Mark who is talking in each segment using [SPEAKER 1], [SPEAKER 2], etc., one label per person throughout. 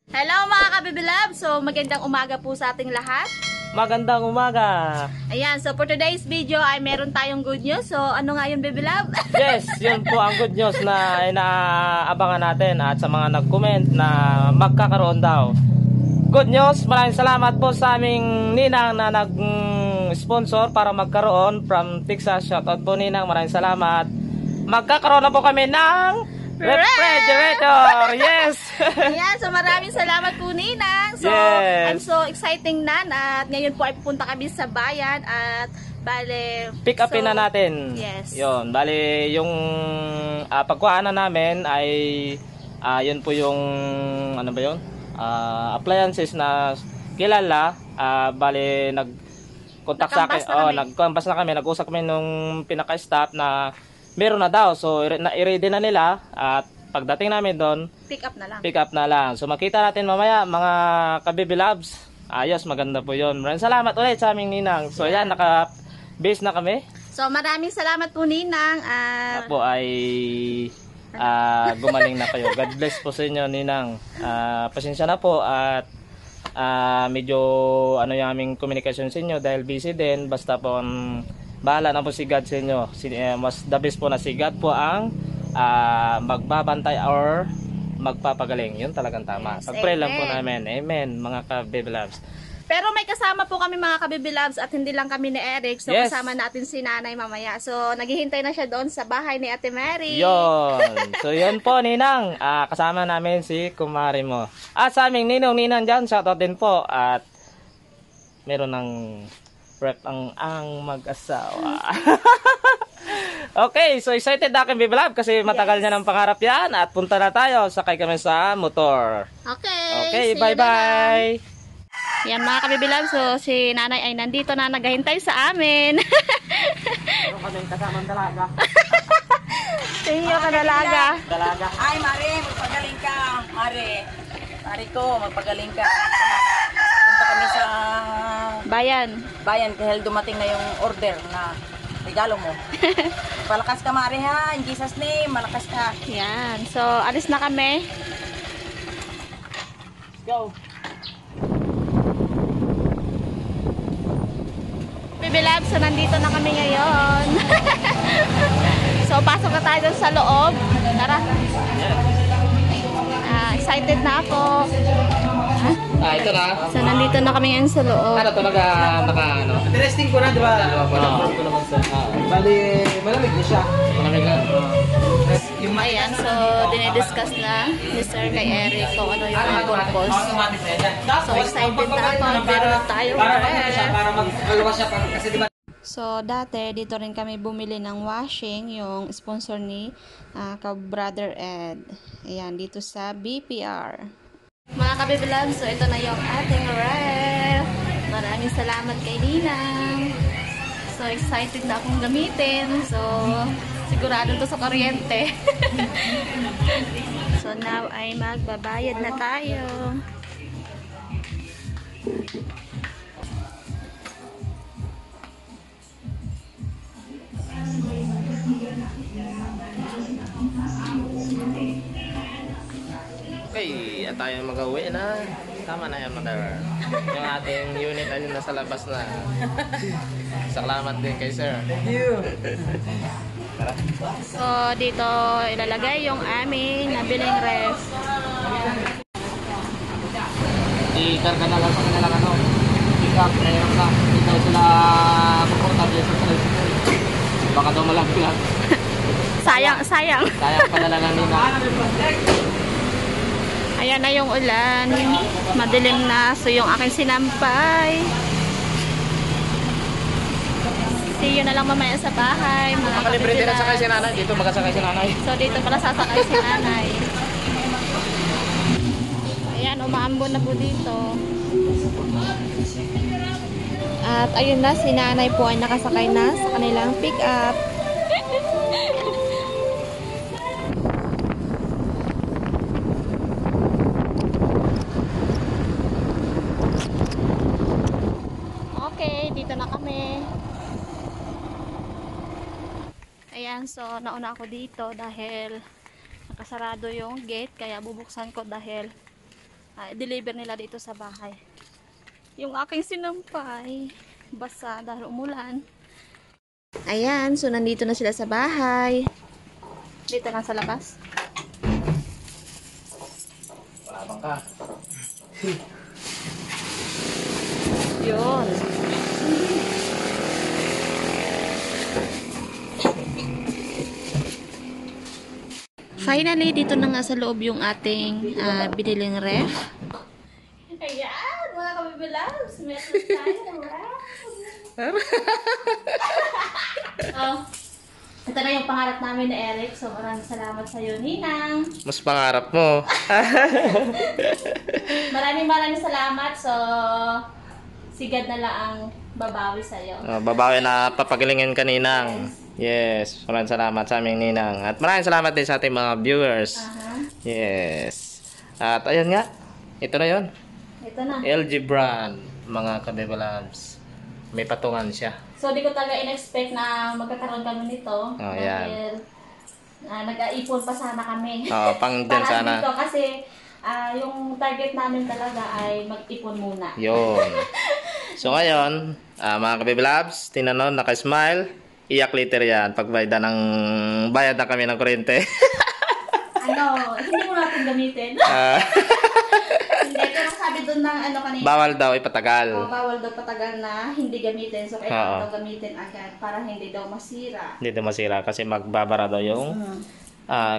[SPEAKER 1] Hello mga kabibilab! So magandang umaga po sa ating lahat.
[SPEAKER 2] Magandang umaga.
[SPEAKER 1] Ayan, so for today's video ay meron tayong good news. So ano nga yun, bibilab?
[SPEAKER 2] Yes, yun po ang good news na inaabangan natin at sa mga nag-comment na magkakaroon daw. Good news, maraming salamat po sa aming ninang na nag-sponsor para magkaroon from Texas. Shoutout po ninang, maraming salamat. Magkakaroon na po kami ng refrigerator! Yes!
[SPEAKER 1] Ayan, so maraming salamat po, Ninang. So
[SPEAKER 2] Yes.
[SPEAKER 1] I'm so exciting na at ngayon po ay pupunta kami sa bayan at bale
[SPEAKER 2] Pick upin na natin.
[SPEAKER 1] Yes.
[SPEAKER 2] Yun, bali yung pagkuhaan na namin ay yun po yung ano ba yun? Appliances na kilala. Bali nag-contact sa akin.
[SPEAKER 1] Nag-canvas na kami.
[SPEAKER 2] Nag-canvas na kami. Nag-usap kami nung pinaka-staff na meron na daw. So i-ready na nila at pagdating namin doon,
[SPEAKER 1] pick up na lang.
[SPEAKER 2] pick up na lang. So makita natin mamaya mga kabibi labs. Ayos, maganda po yun. Maraming salamat ulit sa aming ninang. So yan, naka-base na kami.
[SPEAKER 1] So maraming salamat po, Ninang.
[SPEAKER 2] Na po ay gumaling na kayo. God bless po sa inyo, ninang. Pasensya na po at medyo ano yung aming communication sa inyo dahil busy din. Basta po bahala na po si God sa inyo. Mas the best po na si God po ang magbabantay or magpapagaling. Yun talagang tama.
[SPEAKER 1] Yes,
[SPEAKER 2] Pag-pray lang po
[SPEAKER 1] amen.
[SPEAKER 2] namin. Amen, mga ka-baby loves.
[SPEAKER 1] Pero may kasama po kami mga kabibilabs at hindi lang kami ni Eric. So
[SPEAKER 2] Yes.
[SPEAKER 1] kasama natin si nanay mamaya. So naghihintay na siya doon sa bahay ni Ate Mary.
[SPEAKER 2] Yon. So yun po, ninang. Kasama namin si kumari mo. At sa aming ninong-ninang dyan, shoutout din po. At meron ng rep ang mag-asawa. Okay, so excited na aking bibilab kasi matagal niya ng pangarap yan. At punta na tayo, sakay kami sa motor.
[SPEAKER 1] Okay.
[SPEAKER 2] Okay,
[SPEAKER 1] see you na lang.
[SPEAKER 2] bye-bye.
[SPEAKER 1] Yan mga kabibilab. So si nanay ay nandito na naghahintay sa amin.
[SPEAKER 2] Meron kaming kasamang dalaga.
[SPEAKER 1] Tingyo ka dalaga.
[SPEAKER 2] Dalaga.
[SPEAKER 3] Ay, Mare, magpagaling ka. Mare, Mare ko, magpagaling ka. Punta kami sa
[SPEAKER 1] Bayan.
[SPEAKER 3] bayan dahil dumating na yung order na regalo mo. Palakas ka, Mare, ha? In Jesus' name, malakas ka.
[SPEAKER 1] Yan. So alis na kami.
[SPEAKER 2] Go.
[SPEAKER 1] Bibilab, so nandito na kami ngayon. So pasok na tayo dun sa loob. Tara. Excited na ako.
[SPEAKER 2] Ito na.
[SPEAKER 1] So nandito na kami ngayon sa loob.
[SPEAKER 2] Ano to, ano?
[SPEAKER 4] Interesting ko na, di ba?
[SPEAKER 2] Ko naman sa.
[SPEAKER 4] Bali, malamig na siya.
[SPEAKER 2] Malamig lang.
[SPEAKER 4] Yung
[SPEAKER 1] Ayan, so dinidiscuss na ni Sir kay Eric kung ano yung mga purpose. So excited na ako. Pero tayo
[SPEAKER 4] para mag-aluwas siya. Kasi di ba?
[SPEAKER 1] So, dati, dito rin kami bumili ng washing, yung sponsor ni ka-brother Ed. Ayan, dito sa BPR. Mga kabibilan, so ito na yung ating ref. Maraming salamat kay Ninang. So, excited na akong gamitin. So, sigurado to sa kuryente. So, now ay magbabayad na tayo.
[SPEAKER 2] Okay, at tayo mag-uwi na. Tama na yan, mother. Yung ating unit ay nasa labas na. Salamat din kay sir.
[SPEAKER 4] Thank you.
[SPEAKER 1] So, dito ilalagay yung aming nabiling ref.
[SPEAKER 2] I-karga na lang sa kanilang ano. Pick up, prayer lang. Hindi daw sila komportable sa tricycle. Baka daw malaglag.
[SPEAKER 1] Sayang, sayang.
[SPEAKER 2] Sayang padala ng nina.
[SPEAKER 1] Ayan na yung ulan. Madilim na. So, yung aking sinampay. See you na lang mamaya sa bahay. Mga
[SPEAKER 2] Makalibre din at sakay si
[SPEAKER 1] kabibilan.
[SPEAKER 2] nanay. Dito magasakay si nanay.
[SPEAKER 1] So, dito pala sasakay si nanay. Ayan, umaambon na po dito. At ayun na, si nanay po ay nakasakay na sa kanilang pick-up. Okay, dito na kami. Ayan, so nauna ako dito dahil nakasarado yung gate, kaya bubuksan ko dahil deliver nila dito sa bahay. Yung aking sinampay, basa dahil umulan. Ayan, so nandito na sila sa bahay. Dito lang sa labas.
[SPEAKER 2] Wala bang ka?
[SPEAKER 1] Yun. Finally, dito na nga sa loob yung ating biniling ref. Ayan, mga kabibilabs. Meron tayo, ref. Oh, ito na yung pangarap namin ni Eric. So, maraming salamat sa iyo, Ninang.
[SPEAKER 2] Mas pangarap mo.
[SPEAKER 1] Maraming salamat. So, sigad na lang ang babawi sa iyo.
[SPEAKER 2] Babawi na papagalingin ka, Ninang. Yes, maraming salamat sa aming Ninang. At maraming salamat din sa ating mga viewers. Yes. At ayun nga, ito na yun.
[SPEAKER 1] Ito na.
[SPEAKER 2] LG brand, mga kabibalabs. May patungan siya.
[SPEAKER 1] So, di ko talaga in-expect na magkakaroon kami nito.
[SPEAKER 2] Yan.
[SPEAKER 1] Dahil nag-aipon pa sana kami.
[SPEAKER 2] Pang dyan
[SPEAKER 1] Para
[SPEAKER 2] sana.
[SPEAKER 1] dito kasi yung target namin talaga ay mag-ipon muna.
[SPEAKER 2] Yun. So ngayon, mga kabibalabs, tinanon, naka-smile, iyak later yan. Pagbayad ng bayad na kami ng kuryente.
[SPEAKER 1] Hindi mo natin gamitin. Hindi, pero sabi doon ng kanina.
[SPEAKER 2] Bawal daw ipatagal.
[SPEAKER 1] Bawal daw patagal na hindi gamitin. So, kailangan daw gamitin agad para hindi daw masira.
[SPEAKER 2] Hindi daw masira kasi magbabara daw yung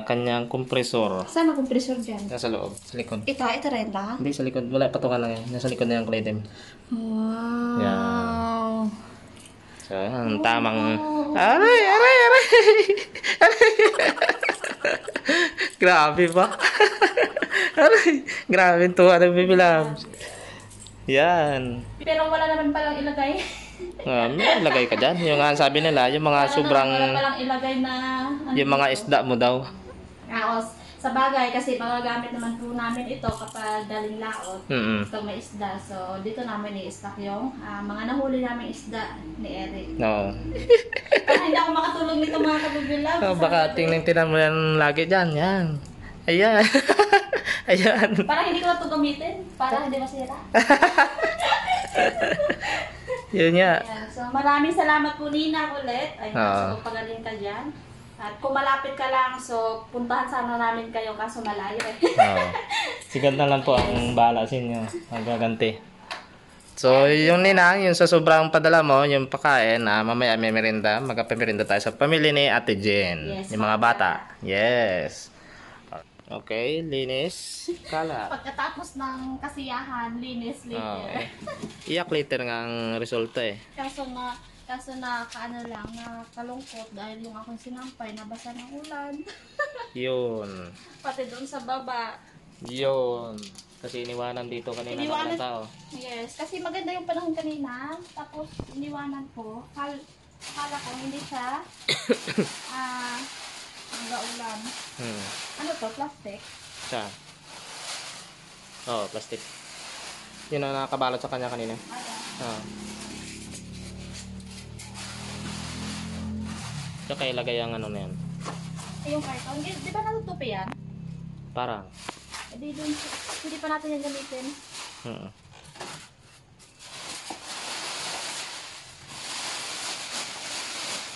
[SPEAKER 2] kanyang kompresor.
[SPEAKER 1] Saan ang kompresor dyan?
[SPEAKER 2] Nasa loob, sa likod.
[SPEAKER 1] Ito rin ba?
[SPEAKER 2] Hindi, sa likod. Wala, patungan lang yan. Nasa likod na yung kulitim.
[SPEAKER 1] Wow.
[SPEAKER 2] Yan. So, ang tamang... Aray! Grabe ba? Aray! Grabe ito. Ano bibilabs? Yan.
[SPEAKER 1] Pero wala naman palang ilagay.
[SPEAKER 2] May ilagay ka dyan. Yung nga sabi nila, yung mga sobrang...
[SPEAKER 1] Wala palang ilagay na...
[SPEAKER 2] Yung mga isda mo daw.
[SPEAKER 1] Sa bagay, kasi magagamit naman po namin ito kapag daling laot. Ito may isda. So, dito namin i-stock yung mga nahuli namin isda ni Eric.
[SPEAKER 2] No.
[SPEAKER 1] Para hindi ako makatulog nito mga kabibilab.
[SPEAKER 2] Baka tingnan mo yan lagi dyan. Yan. Ayan. Ayan.
[SPEAKER 1] Para hindi ko na ito gamitin. Para hindi masira.
[SPEAKER 2] Yun nga.
[SPEAKER 1] Ayan. So, maraming salamat po Nina ulit. Ayun, so pagaling ka dyan. At kung malapit ka lang, so puntahan sana namin kayo kaso malayo eh.
[SPEAKER 2] Sigad na lang po ang bahala sa inyo. Magaganti. So, yung Ninang, yung sa sobrang padala mo, yung pakain, mamaya may merinda. Magpapamerinda tayo sa pamilya ni Ate Jen.
[SPEAKER 1] Yes,
[SPEAKER 2] yung mga bata. Yes. Okay, linis. Kala.
[SPEAKER 1] Pagkatapos ng kasiyahan, linis later.
[SPEAKER 2] Okay. Iyak later nga ang resulta eh.
[SPEAKER 1] Kaso kaano lang, nakalungkot dahil yung akong sinampay nabasa ng ulan.
[SPEAKER 2] Yun.
[SPEAKER 1] Pati doon sa baba.
[SPEAKER 2] Yun. Kasi iniwanan dito kanina ng tao.
[SPEAKER 1] Yes, kasi maganda yung panahon kanina. Tapos iniwanan ko. Kala ko hindi siya ulan. Ano to? Plastic?
[SPEAKER 2] Siya. Plastic. Yun ang nakabalot sa kanya kanina. Tsaka ilagay ang ano na yan.
[SPEAKER 1] Yung karton. Di ba natutupi yan?
[SPEAKER 2] Parang.
[SPEAKER 1] Hindi pa natin yan gamitin.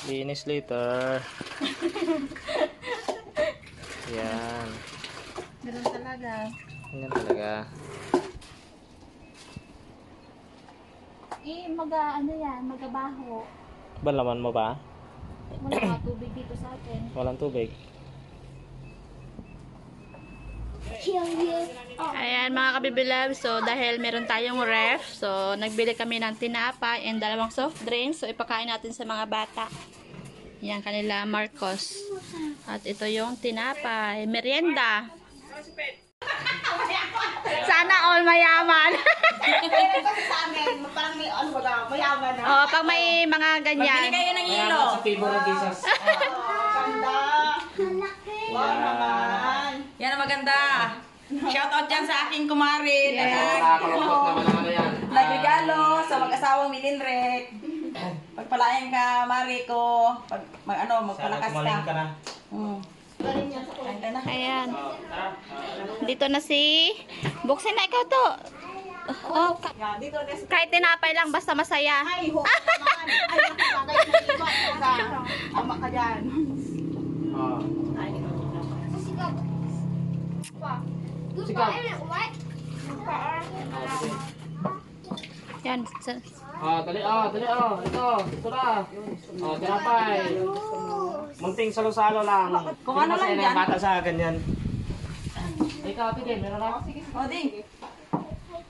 [SPEAKER 2] Linis later. Yan.
[SPEAKER 1] Ganun talaga.
[SPEAKER 2] Ganyan talaga.
[SPEAKER 1] Magabaho.
[SPEAKER 2] Balaman mo ba?
[SPEAKER 1] Wala mga tubig dito sa atin.
[SPEAKER 2] Walang tubig.
[SPEAKER 1] Ayan mga kabibilab, so dahil meron tayong ref, so nagbili kami ng tinapay and dalawang soft drinks, so ipakain natin sa mga bata. Yan kanila Marcos. At ito yung tinapay, merienda. Sana all mayaman.
[SPEAKER 3] Parang may mayaman na.
[SPEAKER 1] Oh, pag may mga ganyan.
[SPEAKER 3] Magbili kayo ng hilo.
[SPEAKER 2] Sa favor ng Jesus.
[SPEAKER 3] Ganda. Wow naman. Yan ang maganda. Shout out dyan sa aking kumari.
[SPEAKER 2] Nakakalungkot naman ang ano yan.
[SPEAKER 3] Nagregalo sa mag-asawang Milinrek. Pagpalayan ka, Mari ko. Magpalakas
[SPEAKER 2] Sana kumaling ka
[SPEAKER 3] ka.
[SPEAKER 2] na.
[SPEAKER 3] Ganda
[SPEAKER 1] Ayan. Dito na si... Buksin na ikaw to. Oh,
[SPEAKER 3] Dito na si...
[SPEAKER 1] kahit tinapay lang, basta masaya.
[SPEAKER 3] Ay, ho, naman. Ay, nakakagay na iba. Ama ka dyan.
[SPEAKER 2] Sikap.
[SPEAKER 1] Yan.
[SPEAKER 2] Dali. Ito na. Tinapay. Munting salo-salo lang.
[SPEAKER 3] Kung ano lang
[SPEAKER 2] Hindi
[SPEAKER 3] yan.
[SPEAKER 2] bata sa ganyan. Ikaw, Tige, meron na?
[SPEAKER 3] O, ding.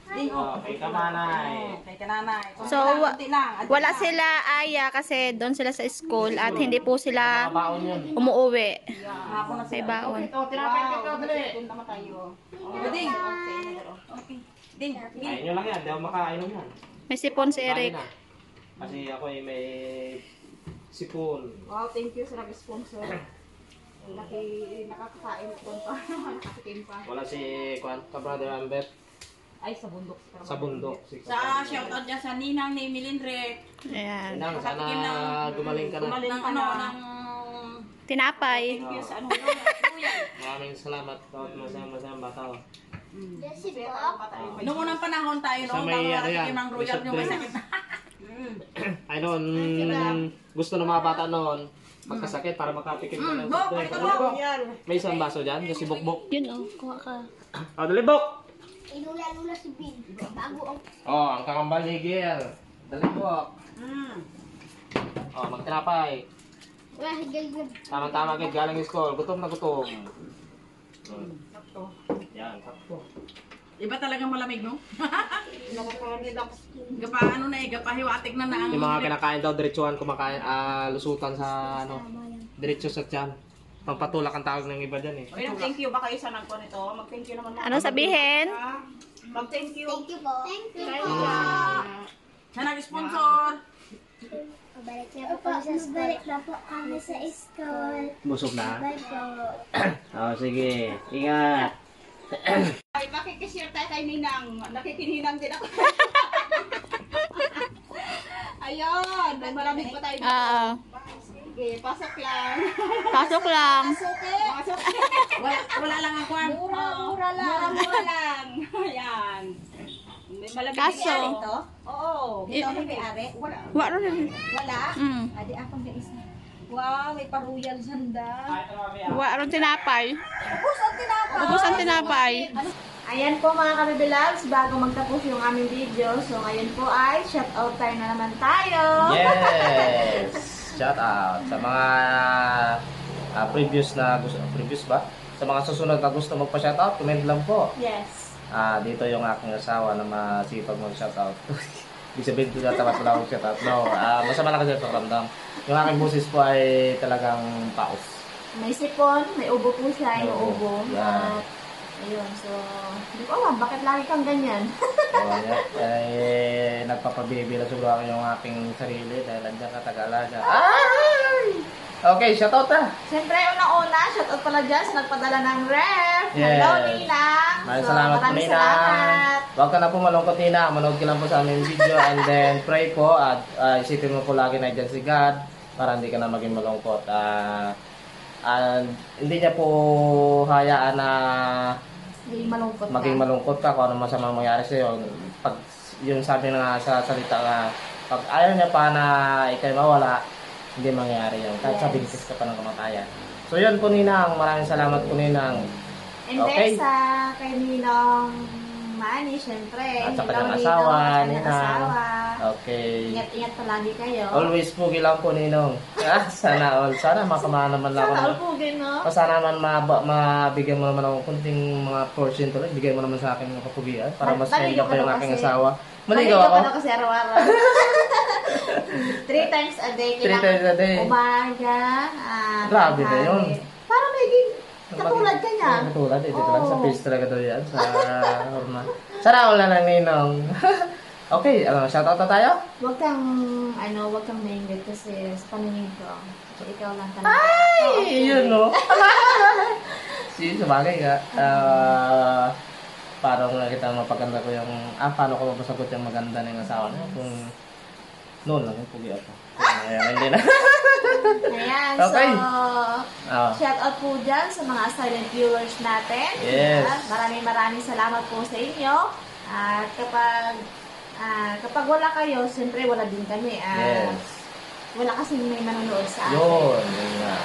[SPEAKER 3] Ding, o.
[SPEAKER 2] Kay kamanay.
[SPEAKER 3] Kay kananay.
[SPEAKER 1] So, wala sila aya kasi doon sila sa school at hindi po sila
[SPEAKER 2] Baon yun.
[SPEAKER 1] umuwi.
[SPEAKER 3] Hapon na
[SPEAKER 1] May baon.
[SPEAKER 2] Ito, tinapay ikaw, dali.
[SPEAKER 3] naman tayo. O, ding. Okay. Ding.
[SPEAKER 2] Ayun nyo lang yan, di ako makainom yan.
[SPEAKER 1] May sipon si
[SPEAKER 2] Bali
[SPEAKER 1] Eric.
[SPEAKER 2] na. Kasi ako ay may sipon.
[SPEAKER 3] Wow, thank you sa nag-sponsor. Nakakakain ko pa. Nakatikim pa.
[SPEAKER 2] Wala si Kwan, ka-brother Ambet.
[SPEAKER 3] Ay, sa bundok.
[SPEAKER 2] Sa bundok.
[SPEAKER 3] Sa shoutout dyan sa ninang ni Milindre.
[SPEAKER 1] Ayan.
[SPEAKER 2] Inang, sana gumaling ka na.
[SPEAKER 3] Gumaling ka na. Ng
[SPEAKER 1] Tinapay.
[SPEAKER 3] thank you sa ano.
[SPEAKER 2] Maraming salamat. Tawad masama-masama bata.
[SPEAKER 3] Noong unang panahon tayo,
[SPEAKER 2] Sa
[SPEAKER 3] noong
[SPEAKER 2] may,
[SPEAKER 3] bago
[SPEAKER 2] ano yan,
[SPEAKER 3] natikim ng royal nyo, may
[SPEAKER 2] may
[SPEAKER 3] sakit na.
[SPEAKER 2] Ay noon, gusto ng mga bata noon, magkasakit para makatikim ka ng
[SPEAKER 3] Bok,
[SPEAKER 2] soft drink.
[SPEAKER 3] ito
[SPEAKER 2] Dali,
[SPEAKER 3] mo.
[SPEAKER 2] Bok. May isang baso dyan, yung si Bukbok.
[SPEAKER 1] Yun oh, kuha ka.
[SPEAKER 2] Dali, Bok!
[SPEAKER 5] Inula-lula si Bin. Bago ang...
[SPEAKER 2] Ang kakambal ni Gil. Dali, Bok. Magtinapay.
[SPEAKER 5] Wala, higal na.
[SPEAKER 2] Tama-tama kay galing school. Gutom na gutom. Yan, sakto.
[SPEAKER 3] Iba talagang malamig, no? Gapa ano na eh, gapahiwatig na ang...
[SPEAKER 2] Yung mga kinakain daw, diretsuhan kumakain, lusutan sa diretso sa tiyan. Pampatulak ang tawag ng iba dyan eh.
[SPEAKER 3] Ayun, thank you. Baka isa nagpo nito. Mag-thank you naman.
[SPEAKER 1] Ano sabihin?
[SPEAKER 3] Mag-thank you.
[SPEAKER 5] Thank you po. Thank you po.
[SPEAKER 3] Sa nag-sponsor.
[SPEAKER 5] Mabalik na po kami sa school. Mabalik na po kami sa school.
[SPEAKER 2] Busog na?
[SPEAKER 5] Bye po.
[SPEAKER 2] Sige. Ingat.
[SPEAKER 3] Ay, makikishare tayo kay Ninang. Nakikininang din ako. Ayun, may malamig pa tayo dito. Sige, pasok lang.
[SPEAKER 1] Pasok lang.
[SPEAKER 3] Pasok. Wala lang ang kwan. Mura lang. Mura lang. Ayan. May malamig
[SPEAKER 1] Kaso,
[SPEAKER 3] to? Oo. Ito ang may-ari? Wala.
[SPEAKER 1] wala na.
[SPEAKER 3] Wala?
[SPEAKER 1] Mm.
[SPEAKER 3] Adi akong may isa. Wow, may paruyal sanda.
[SPEAKER 1] Wala rin tinapay.
[SPEAKER 3] Ubus ang tinapay.
[SPEAKER 1] Ubus ang tinapay.
[SPEAKER 3] Ayan po mga kabibilags, bago magtapos yung aming video. So ngayon po ay shoutout time na naman tayo.
[SPEAKER 2] Yes! Shout out sa mga previous ba? Sa mga susunod na gusto magpa-shoutout, comment lang po.
[SPEAKER 3] Yes.
[SPEAKER 2] Dito yung aking asawa na masipag mag-shoutout. Ibig sabihin doon na tapat wala akong shoutout. No, masama lang kasi ito ramdam. Yung aking boses po ay talagang paos.
[SPEAKER 3] May sipon, may ubo po siya, yung
[SPEAKER 2] Oo,
[SPEAKER 3] ubo.
[SPEAKER 2] yan.
[SPEAKER 3] At ayun, so hindi ko alam, bakit lagi kang ganyan?
[SPEAKER 2] Nagpapabibi na siguro ako yung aking sarili dahil nandiyan katag-alaga. Ay! Okay, shoutout na!
[SPEAKER 3] Siyempre, unang-una, shoutout pala dyan sa nagpadala ng ref.
[SPEAKER 2] Yes.
[SPEAKER 3] Hello, Ninang.
[SPEAKER 2] Maraming
[SPEAKER 3] So,
[SPEAKER 2] salamat po,
[SPEAKER 3] maraming
[SPEAKER 2] Nina.
[SPEAKER 3] salamat.
[SPEAKER 2] Huwag ka na po malungkot, Nina. Manood ka lang po sa aming video and then pray po at isipin mo po lagi na dyan si God para hindi ka na maging malungkot. And hindi niya po hayaan na maging malungkot ka kung ano masama mangyari sa iyo. Pag yung sabi na nga sa salita nga, pag ayaw niya pa na ikay mawala, hindi mangyayari yun. Kahit sa bigtis ka pa ng kamatayan. So yun po, Ninang. Maraming salamat po, Ninang.
[SPEAKER 3] And
[SPEAKER 2] Okay.
[SPEAKER 3] then sa kay Ninong Manny, syempre.
[SPEAKER 2] At sa
[SPEAKER 3] Hello,
[SPEAKER 2] kanyang
[SPEAKER 3] Ninong,
[SPEAKER 2] asawa,
[SPEAKER 3] at kanyang
[SPEAKER 2] Ninang.
[SPEAKER 3] asawa.
[SPEAKER 2] Okay.
[SPEAKER 3] Ingat-ingat palagi kayo.
[SPEAKER 2] Always pugi lang po, Ninong. Sana all. Sana makamahan naman lang ako.
[SPEAKER 3] Sana alpugin, no?
[SPEAKER 2] O sana naman mabigyan mo naman ako kunting mga portion tuloy. Bigyan mo naman sa akin ng kapugian para mas
[SPEAKER 3] Maligaw
[SPEAKER 2] maligaw
[SPEAKER 3] ka
[SPEAKER 2] pa yung
[SPEAKER 3] daw
[SPEAKER 2] aking
[SPEAKER 3] kasi.
[SPEAKER 2] asawa.
[SPEAKER 3] Maligaw
[SPEAKER 2] Maligaw
[SPEAKER 3] ka
[SPEAKER 2] ako.
[SPEAKER 3] daw kasi araw-araw. 3 times a day.
[SPEAKER 2] 3 times a day.
[SPEAKER 3] Umaga.
[SPEAKER 2] Grabe na yun.
[SPEAKER 3] Para may katulad ka niya.
[SPEAKER 2] Katulad, dito lang sa
[SPEAKER 3] Oo.
[SPEAKER 2] page talaga daw yan. Sa horma. Sana wala ng Ninong. Okay, shoutout na tayo?
[SPEAKER 3] Huwag kang maingit kasi sa paningin ko. So, ikaw lang ka.
[SPEAKER 2] Ay! Yun, no? Sabagay nga. Parang nakita mapaganda ko yung, paano ko mapasagot yung maganda ng asawa niya. Kung Noon lang yung pugi ako. Ayan, hindi na.
[SPEAKER 1] Ayan,
[SPEAKER 2] Okay.
[SPEAKER 1] so,
[SPEAKER 2] Ah.
[SPEAKER 1] shout out po dyan sa mga silent viewers natin.
[SPEAKER 2] Yes.
[SPEAKER 1] Maraming salamat po sa inyo. At kapag wala kayo, siyempre wala din kami.
[SPEAKER 2] Yes.
[SPEAKER 1] Wala kasing may manonood sa atin.
[SPEAKER 2] Yun nga.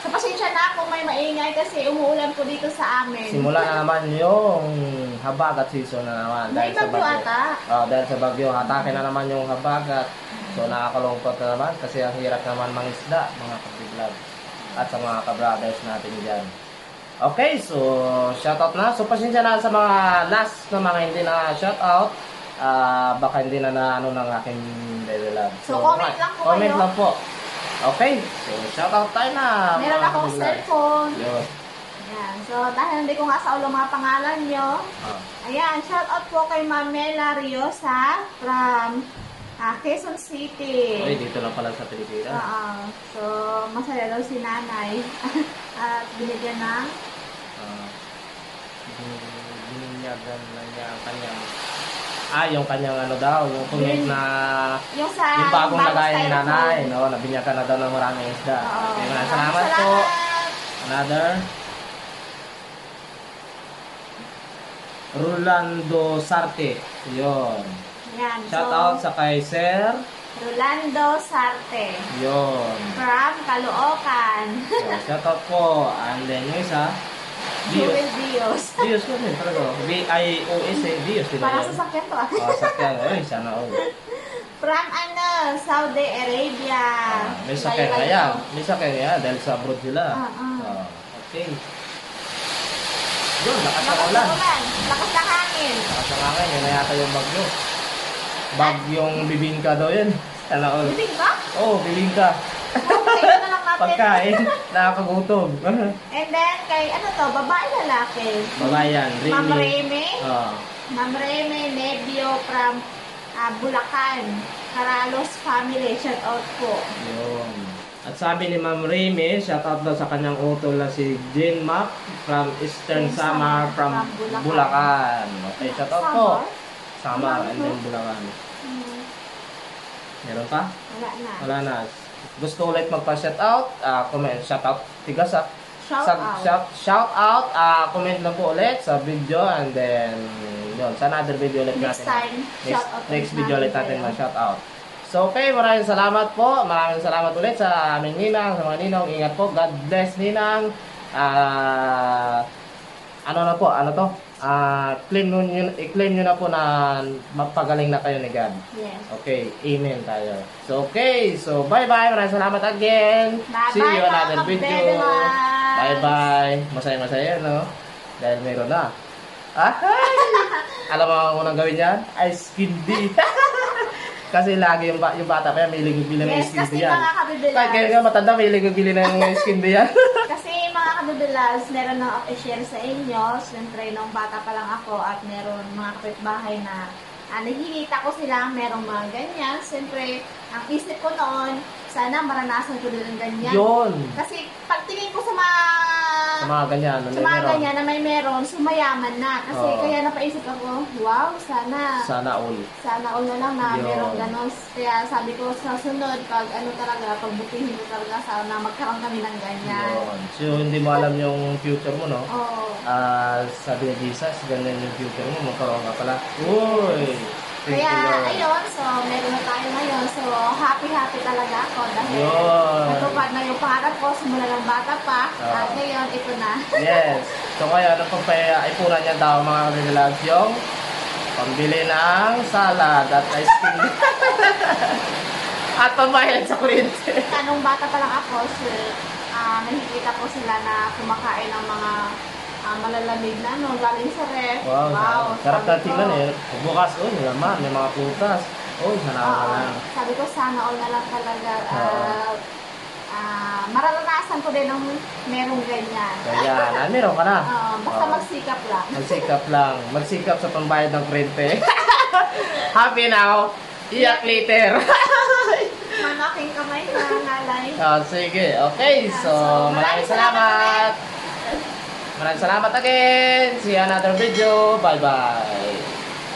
[SPEAKER 1] So, pasensya na kung may maingay kasi umuulan po dito sa amin.
[SPEAKER 2] Simula na naman yung habagat season na naman.
[SPEAKER 1] May bagyo ata.
[SPEAKER 2] Dahil sa bagyo, hatake na naman yung habagat. So nakakalungkot na naman kasi ang hirap naman mangisda, mga kabiblog. At sa mga kabrothers natin dyan. Okay, so shoutout na. So pasensya na sa mga last na mga hindi na shoutout. Baka hindi na ano ng aking baby love.
[SPEAKER 1] So, comment lang po
[SPEAKER 2] comment
[SPEAKER 1] kayo.
[SPEAKER 2] lang po. Okay, so shoutout tayo na.
[SPEAKER 1] Meron
[SPEAKER 2] mga
[SPEAKER 1] akong
[SPEAKER 2] kabiblog.
[SPEAKER 1] cellphone.
[SPEAKER 2] Yun.
[SPEAKER 1] Ayan. So, dahil hindi ko nga sa ulo mga pangalan nyo. Ayan, shout out po kay Ma'am Mela Riosa from Quezon City.
[SPEAKER 2] Okay, dito lang pala sa Pilipinas.
[SPEAKER 1] So, masaya daw si nanay. At binigyan ng
[SPEAKER 2] Bininyagan na niya ang kanyang yung kanyang ano daw, yung comment na
[SPEAKER 1] yung sa
[SPEAKER 2] yung bagong lagay ni
[SPEAKER 1] styrofoam.
[SPEAKER 2] nanay, no, nabinyagan na daw ng maraming isda.
[SPEAKER 1] Oo.
[SPEAKER 2] Okay,
[SPEAKER 1] Maraming
[SPEAKER 2] salamat po. Another Rolando Sarte. Yun.
[SPEAKER 1] Yan.
[SPEAKER 2] Shout out sa kay Sir.
[SPEAKER 1] Rolando Sarte
[SPEAKER 2] Yun.
[SPEAKER 1] from Caloocan.
[SPEAKER 2] So, shout out po. And then yung isa, Dios.
[SPEAKER 1] Joel Dios.
[SPEAKER 2] Dios ko din talaga. B-I-O-S Dios. Diba
[SPEAKER 1] Parang
[SPEAKER 2] yun?
[SPEAKER 1] sasakyan to.
[SPEAKER 2] Sakyan. Ay, sana all.
[SPEAKER 1] From Saudi Arabia.
[SPEAKER 2] May sakyan
[SPEAKER 1] Layo-layo.
[SPEAKER 2] kaya. May sakyan kaya dahil sa abroad sila. Okay. Yun, lakas ng
[SPEAKER 1] Lakas
[SPEAKER 2] ulan.
[SPEAKER 1] ng ulan. Lakas ng hangin.
[SPEAKER 2] Lakas ng hangin. Yun na yata yung bagyo. Bagyong bibingka daw yun. Sana all.
[SPEAKER 1] Bibig ba?
[SPEAKER 2] Oh, bibingka.
[SPEAKER 1] Okay, na lang natin.
[SPEAKER 2] Pagkain. Nakakagutom.
[SPEAKER 1] And then, kay ano to, babae lalaki.
[SPEAKER 2] Babayan.
[SPEAKER 1] Ma'am
[SPEAKER 2] Really.
[SPEAKER 1] Reme.
[SPEAKER 2] Oh.
[SPEAKER 1] Ma'am Reme Nebio from Bulacan. Caralos family. Shout out po.
[SPEAKER 2] Yun. At sabi ni Ma'am Remy, shoutout daw sa kanyang utol na si Jane Mac from Eastern
[SPEAKER 1] Jane
[SPEAKER 2] Samar from
[SPEAKER 1] from
[SPEAKER 2] Bulacan. Okay, shoutout po.
[SPEAKER 1] Samar?
[SPEAKER 2] Samar and then Bulacan. Meron pa?
[SPEAKER 1] Wala na.
[SPEAKER 2] Wala na. Gusto ulit magpa-shoutout, comment, shoutout, tigas shout out, comment lang po ulit sa video and then yun, sa another video ulit
[SPEAKER 1] Next
[SPEAKER 2] natin.
[SPEAKER 1] time, shout out
[SPEAKER 2] Next
[SPEAKER 1] ulit
[SPEAKER 2] video ulit
[SPEAKER 1] natin
[SPEAKER 2] natin
[SPEAKER 1] kayo.
[SPEAKER 2] ma-shoutout. So okay, maraming salamat po. Maraming salamat ulit sa aming ninang, sa mga ninong. Ingat po. God bless ninang. Ano na po, ano to? I-claim nyo na po na mapagaling na kayo ni God.
[SPEAKER 1] Yes.
[SPEAKER 2] Okay, amen tayo. So okay, so bye-bye. Maraming salamat again.
[SPEAKER 1] Bye-bye,
[SPEAKER 2] See you another
[SPEAKER 1] mga
[SPEAKER 2] video.
[SPEAKER 1] kabebelans.
[SPEAKER 2] Bye-bye. Masaya-masaya, no? Dahil meron na. Alam mo ang unang gawin yan? Ice candy. Kasi lagi yung bata pa yan, may bili ng
[SPEAKER 1] Yes,
[SPEAKER 2] ice candy
[SPEAKER 1] kasi
[SPEAKER 2] yan.
[SPEAKER 1] mga kabibilas.
[SPEAKER 2] Kahit kayo nga matanda, may bili ng ice candy yan.
[SPEAKER 1] Kasi mga kabibilas, meron na i-share sa inyo. Siyempre, nung bata pa lang ako at meron mga kapitbahay na nakikita ko sila, merong mga ganyan. Siyempre, ang isip ko noon, sana maranasan ko din ang ganyan.
[SPEAKER 2] Yun.
[SPEAKER 1] Kasi pagtingin ko sa
[SPEAKER 2] Sa mga ganyan.
[SPEAKER 1] sa mga ganyan na may meron, sumayaman na. Kasi
[SPEAKER 2] Oo.
[SPEAKER 1] kaya napaisip ako, wow, sana
[SPEAKER 2] Sana all.
[SPEAKER 1] all na lang na
[SPEAKER 2] Yun.
[SPEAKER 1] meron ganon. Kaya sabi ko sa sunod, pag ano talaga, pagbutihin ko talaga, sana magkaroon kami ng ganyan.
[SPEAKER 2] Yun. So, hindi mo alam yung future mo, no?
[SPEAKER 1] Oo.
[SPEAKER 2] Sabi ni Jesus, ganyan yung future mo, magkaroon ka pala. Uy! Thank you,
[SPEAKER 1] Kaya,
[SPEAKER 2] Lord.
[SPEAKER 1] ayun, so meron na tayo ngayon. So, happy talaga ako dahil
[SPEAKER 2] Yun.
[SPEAKER 1] natupad na yung pangarap ko simula ng bata pa.
[SPEAKER 2] Oo.
[SPEAKER 1] At ngayon, ito na.
[SPEAKER 2] Yes. So ngayon, ang pagpaipunan niya daw mga kabibilag yung pambili ng salad at ice cream. At pambayad sa kuryente.
[SPEAKER 1] Nung bata pa lang ako, so, nakikita ko sila na kumakain ng mga malalamig na ano, galing sa ref.
[SPEAKER 2] Wow, sarap na
[SPEAKER 1] sabi ko,
[SPEAKER 2] tingnan eh. Bukas, oh, naman, may mga putas. Oh, sana
[SPEAKER 1] Oo.
[SPEAKER 2] lang.
[SPEAKER 1] Sabi ko, sana all na lang talaga.
[SPEAKER 2] Oo.
[SPEAKER 1] Mararanasan ko din ng merong ganyan.
[SPEAKER 2] Kaya, meron ka na.
[SPEAKER 1] Basta
[SPEAKER 2] Oo.
[SPEAKER 1] magsikap lang.
[SPEAKER 2] Magsikap lang. Magsikap sa pambayad ng kuryente. Happy now. Iyak later.
[SPEAKER 1] Manaking kamay na ngalay.
[SPEAKER 2] Sige, okay. So, maraming salamat. Maraming salamat again. See you another video. Bye-bye.